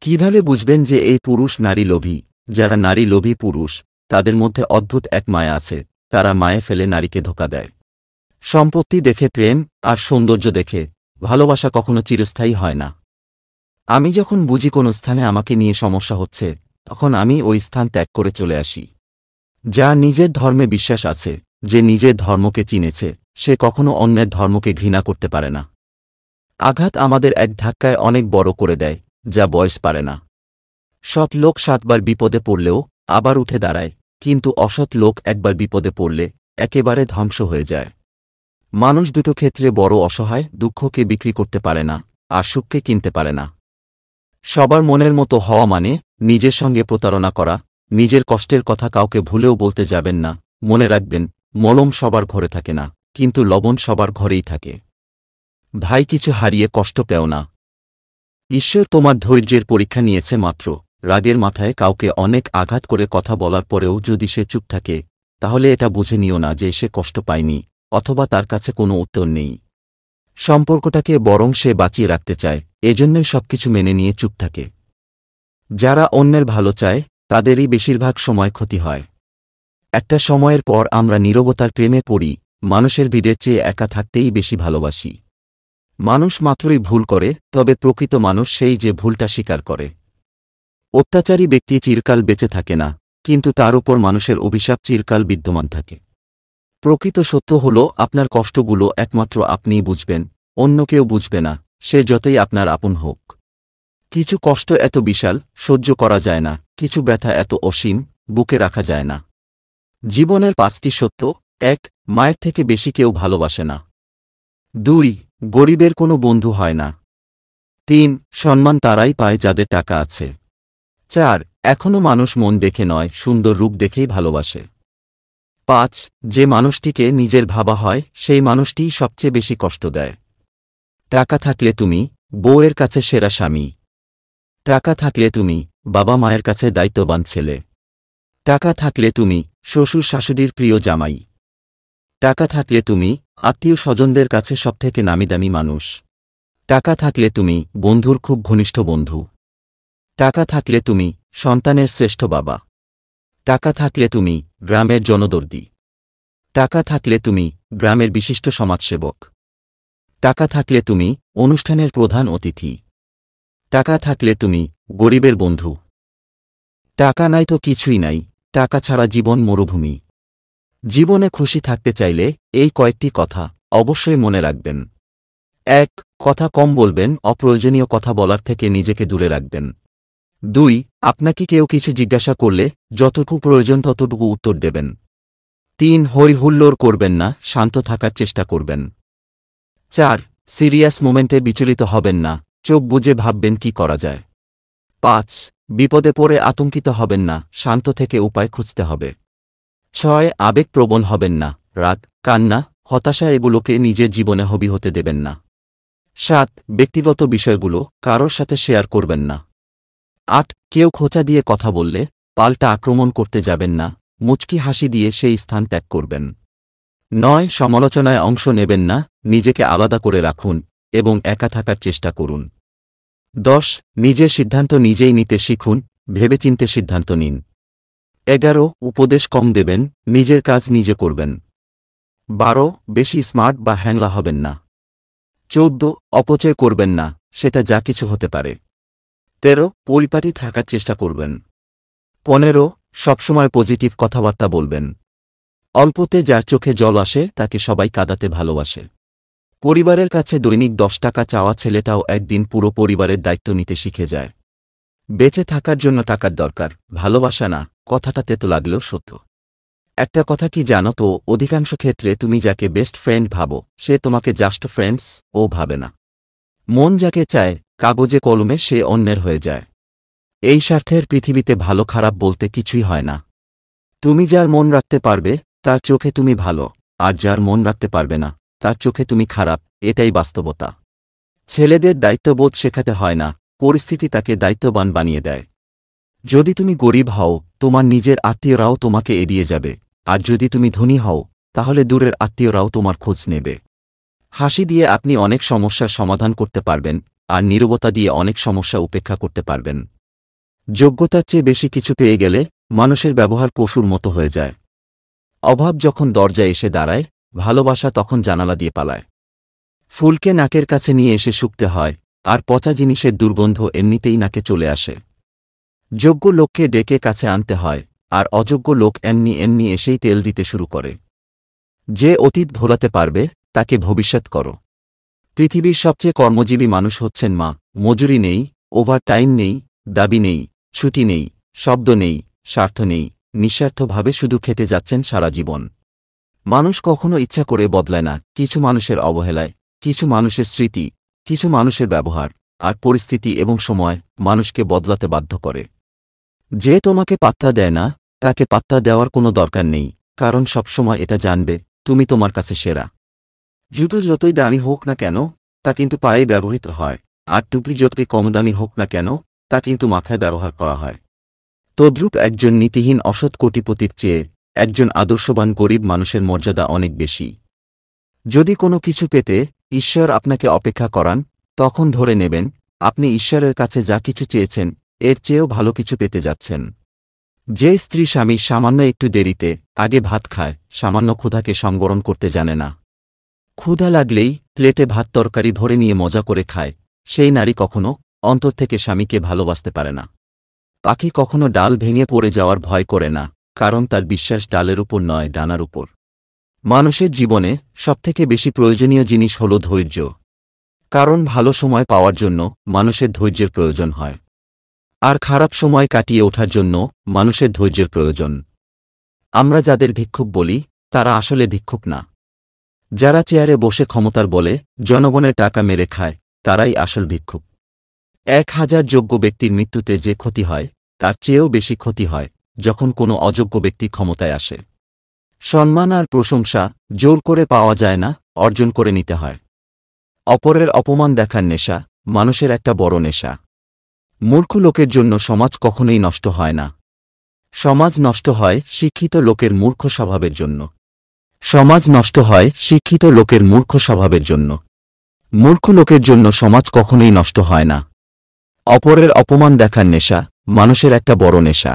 কিভাবে বুঝবেন যে এই পুরুষ নারী লোভী? যারা নারী লোভী পুরুষ, তাদের মধ্যে অদ্ভুত এক মায়া আছে। তারা মায়ে ফেলে নারীকে ধোঁকা দেয়। সম্পত্তি দেখে প্রেম, আর সৌন্দর্য দেখে ভালোবাসা কখনো চিরস্থায়ী হয় না। আমি যখন বুঝি কোনো স্থানে আমাকে নিয়ে সমস্যা হচ্ছে, তখন আমি ওই স্থান ত্যাগ করে চলে আসি। যা নিজের ধর্মে বিশ্বাস আছে, যে নিজের ধর্মকে চিনেছে, সে কখনো অন্যের ধর্মকে ঘৃণা করতে পারে না। আঘাত আমাদের এক ধাক্কায় অনেক বড় করে দেয়, যা বয়স পারে না। সৎ লোক 7 বার বিপদে পড়লেও আবার উঠে দাঁড়ায়, কিন্তু অসৎ লোক একবার বিপদে পড়লে একেবারে ধ্বংস হয়ে যায়। মানুষ দুটো ক্ষেত্রে বড় অসহায়। দুঃখকে বিক্রি করতে পারে না, আর সুখকে কিনতে পারে না। সবার মনের মতো হওয়া মানে নিজের সঙ্গে প্রতারণা করা। নিজের কষ্টের কথা কাউকে ভুলেও বলতে যাবেন না। মনে রাখবেন, মলম সবার ঘরে থাকে না, কিন্তু লবণ সবার ঘরেই থাকে। ভাই, কিছু হারিয়ে কষ্ট পেও না। ঈশ্বর তোমার ধৈর্যের পরীক্ষা নিয়েছে মাত্র। রাগের মাথায় কাউকে অনেক আঘাত করে কথা বলার পরেও যদি সে চুপ থাকে, তাহলে এটা বুঝে নিও না যে সে কষ্ট পায়নি, অথবা তার কাছে কোনো উত্তর নেই। সম্পর্কটাকে বরং সে বাঁচিয়ে রাখতে চায়, এজন্যই সবকিছু মেনে নিয়ে চুপ থাকে। যারা অন্যের ভালো চায়, তাদেরই বেশিরভাগ সময় ক্ষতি হয়। একটা সময়ের পর আমরা নীরবতার প্রেমে পড়ি। মানুষের ভিড়ের চেয়ে একা থাকতেই বেশি ভালোবাসি। মানুষ মাত্রই ভুল করে, তবে প্রকৃত মানুষ সেই যে ভুলটা স্বীকার করে। অত্যাচারী ব্যক্তি চিরকাল বেঁচে থাকে না, কিন্তু তার উপর মানুষের অভিশাপ চিরকাল বিদ্যমান থাকে। প্রকৃত সত্য হল, আপনার কষ্টগুলো একমাত্র আপনিই বুঝবেন, অন্য কেউ বুঝবে না, সে যতই আপনার আপন হোক। কিছু কষ্ট এত বিশাল, সহ্য করা যায় না। কিছু ব্যথা এত অসীম, বুকে রাখা যায় না। জীবনের 5টি সত্য: 1. মায়ের থেকে বেশি কেউ ভালোবাসে না। 2. গরিবের কোনো বন্ধু হয় না। 3. সম্মান তারাই পায় যাদের টাকা আছে। 4. এখনো মানুষ মন দেখে নয়, সুন্দর রূপ দেখেই ভালোবাসে। 5. যে মানুষটিকে নিজের ভাবা হয়, সেই মানুষটিই সবচেয়ে বেশি কষ্ট দেয়। টাকা থাকলে তুমি বউয়ের কাছে সেরা স্বামী। টাকা থাকলে তুমি বাবা মায়ের কাছে দায়িত্ববান ছেলে। টাকা থাকলে তুমি শ্বশুর শাশুড়ির প্রিয় জামাই। টাকা থাকলে তুমি আত্মীয় স্বজনদের কাছে সবথেকে নামিদামি মানুষ। টাকা থাকলে তুমি বন্ধুর খুব ঘনিষ্ঠ বন্ধু। টাকা থাকলে তুমি সন্তানের শ্রেষ্ঠ বাবা। টাকা থাকলে তুমি গ্রামের জনদর্দি। টাকা থাকলে তুমি গ্রামের বিশিষ্ট সমাজসেবক। টাকা থাকলে তুমি অনুষ্ঠানের প্রধান অতিথি। টাকা থাকলে তুমি গরিবের বন্ধু। টাকা নাই তো কিছুই নাই, টাকা ছাড়া জীবন মরুভূমি। জীবনে খুশি থাকতে চাইলে এই কয়েকটি কথা অবশ্যই মনে রাখবেন। 1. কথা কম বলবেন, অপ্রয়োজনীয় কথা বলার থেকে নিজেকে দূরে রাখবেন। 2. আপনাকে কেউ কিছু জিজ্ঞাসা করলে যতটুকু প্রয়োজন ততটুকু উত্তর দেবেন। 3. হইহুল্লোড় করবেন না, শান্ত থাকার চেষ্টা করবেন। 4. সিরিয়াস মোমেন্টে বিচলিত হবেন না, চোখ বুজে ভাববেন কি করা যায়। 5. বিপদে পড়ে আতঙ্কিত হবেন না, শান্ত থেকে উপায় খুঁজতে হবে। 6. আবেগপ্রবণ হবেন না, রাগ, কান্না, হতাশা এগুলোকে নিজের জীবনে হবি হতে দেবেন না। 7. ব্যক্তিগত বিষয়গুলো কারোর সাথে শেয়ার করবেন না। 8. কেউ খোঁচা দিয়ে কথা বললে পাল্টা আক্রমণ করতে যাবেন না, মুচকি হাসি দিয়ে সেই স্থান ত্যাগ করবেন। 9. সমালোচনায় অংশ নেবেন না, নিজেকে আলাদা করে রাখুন এবং একা থাকার চেষ্টা করুন। 10. নিজের সিদ্ধান্ত নিজেই নিতে শিখুন, ভেবেচিন্তে সিদ্ধান্ত নিন। 11. উপদেশ কম দেবেন, নিজের কাজ নিজে করবেন। 12. বেশি স্মার্ট বা হ্যাংলা হবেন না। 14. অপচয় করবেন না, সেটা যা কিছু হতে পারে। 13. পরিপাটি থাকার চেষ্টা করবেন। 15. সবসময় পজিটিভ কথাবার্তা বলবেন। অল্পতে যার চোখে জল আসে তাকে সবাই কাঁদাতে ভালোবাসে। পরিবারের কাছে দৈনিক 10 টাকা চাওয়া ছেলেটাও একদিন পুরো পরিবারের দায়িত্ব নিতে শিখে যায়। বেঁচে থাকার জন্য টাকার দরকার, ভালোবাসা না। কথাটা তেতো লাগলেও সত্য। একটা কথা কি জানো তো, অধিকাংশ ক্ষেত্রে তুমি যাকে বেস্ট ফ্রেন্ড ভাবো, সে তোমাকে জাস্ট ফ্রেন্ডস ও ভাবে না। মন যাকে চায় কাগজে কলমে, সে অন্যের হয়ে যায়। এই স্বার্থের পৃথিবীতে ভালো খারাপ বলতে কিছুই হয় না। তুমি যার মন রাখতে পারবে তার চোখে তুমি ভালো, আর যার মন রাখতে পারবে না তার চোখে তুমি খারাপ, এটাই বাস্তবতা। ছেলেদের দায়িত্ববোধ শেখাতে হয় না, পরিস্থিতি তাকে দায়িত্ববান বানিয়ে দেয়। যদি তুমি গরিব হও, তোমার নিজের আত্মীয়রাও তোমাকে এড়িয়ে যাবে, আর যদি তুমি ধনী হও, তাহলে দূরের আত্মীয়রাও তোমার খোঁজ নেবে। হাসি দিয়ে আপনি অনেক সমস্যার সমাধান করতে পারবেন, আর নীরবতা দিয়ে অনেক সমস্যা উপেক্ষা করতে পারবেন। যোগ্যতার চেয়ে বেশি কিছু পেয়ে গেলে মানুষের ব্যবহার পশুর মতো হয়ে যায়। অভাব যখন দরজায় এসে দাঁড়ায়, ভালোবাসা তখন জানালা দিয়ে পালায়। ফুলকে নাকের কাছে নিয়ে এসে শুকতে হয়, আর পচা জিনিসের দুর্গন্ধ এমনিতেই নাকে চলে আসে। যোগ্য লোককে ডেকে কাছে আনতে হয়, আর অযোগ্য লোক এমনি এমনি এসেই তেল দিতে শুরু করে। যে অতীত ভোলাতে পারবে তাকে ভবিষ্যৎ করো। পৃথিবীর সবচেয়ে কর্মজীবী মানুষ হচ্ছেন মা। মজুরি নেই, ওভার টাইম নেই, দাবি নেই, ছুটি নেই, শব্দ নেই, স্বার্থ নেই, নিঃস্বার্থভাবে শুধু খেতে যাচ্ছেন সারা জীবন। মানুষ কখনো ইচ্ছা করে বদলায় না, কিছু মানুষের অবহেলায়, কিছু মানুষের স্মৃতি, কিছু মানুষের ব্যবহার আর পরিস্থিতি এবং সময় মানুষকে বদলাতে বাধ্য করে। যে তোমাকে পাত্তা দেয় না তাকে পাত্তা দেওয়ার কোনো দরকার নেই, কারণ সবসময় এটা জানবে তুমি তোমার কাছে সেরা। জুতো যতই দামি হোক না কেন তা কিন্তু পায়ে ব্যবহৃত হয়, আর টুপি যতই কম দামি হোক না কেন তা কিন্তু মাথায় ব্যবহার করা হয়। তদ্রূপ একজন নীতিহীন অসৎ কোটিপতির চেয়ে একজন আদর্শবান গরিব মানুষের মর্যাদা অনেক বেশি। যদি কোনো কিছু পেতে ঈশ্বর আপনাকে অপেক্ষা করান, তখন ধরে নেবেন আপনি ঈশ্বরের কাছে যা কিছু চেয়েছেন এর চেয়েও ভালো কিছু পেতে যাচ্ছেন। যে স্ত্রী স্বামীর সামান্য একটু দেরিতে আগে ভাত খায়, সামান্য ক্ষুধাকে সংবরণ করতে জানে না, ক্ষুধা লাগলেই প্লেটে ভাত তরকারি ভরে নিয়ে মজা করে খায়, সেই নারী কখনো অন্তর থেকে স্বামীকে ভালোবাসতে পারে না। পাখি কখনো ডাল ভেঙে পড়ে যাওয়ার ভয় করে না, কারণ তার বিশ্বাস ডালের উপর নয়, ডানার উপর। মানুষের জীবনে সবথেকে বেশি প্রয়োজনীয় জিনিস হল ধৈর্য, কারণ ভালো সময় পাওয়ার জন্য মানুষের ধৈর্যের প্রয়োজন হয়, আর খারাপ সময় কাটিয়ে ওঠার জন্য মানুষের ধৈর্যের প্রয়োজন। আমরা যাদের ভিক্ষুক বলি তারা আসলে ভিক্ষুক না। যারা চেয়ারে বসে ক্ষমতার বলে জনগণের টাকা মেরে খায় তারাই আসল ভিক্ষুক। 1000 যোগ্য ব্যক্তির মৃত্যুতে যে ক্ষতি হয় তার চেয়েও বেশি ক্ষতি হয় যখন কোনো অযোগ্য ব্যক্তি ক্ষমতায় আসে। সম্মান আর প্রশংসা জোর করে পাওয়া যায় না, অর্জন করে নিতে হয়। অপরের অপমান দেখার নেশা মানুষের একটা বড় নেশা। মূর্খ লোকের জন্য সমাজ কখনোই নষ্ট হয় না। সমাজ নষ্ট হয় শিক্ষিত লোকের মূর্খ স্বভাবের জন্য। সমাজ নষ্ট হয় শিক্ষিত লোকের মূর্খ স্বভাবের জন্য। মূর্খ লোকের জন্য সমাজ কখনোই নষ্ট হয় না। অপরের অপমান দেখার নেশা মানুষের একটা বড় নেশা।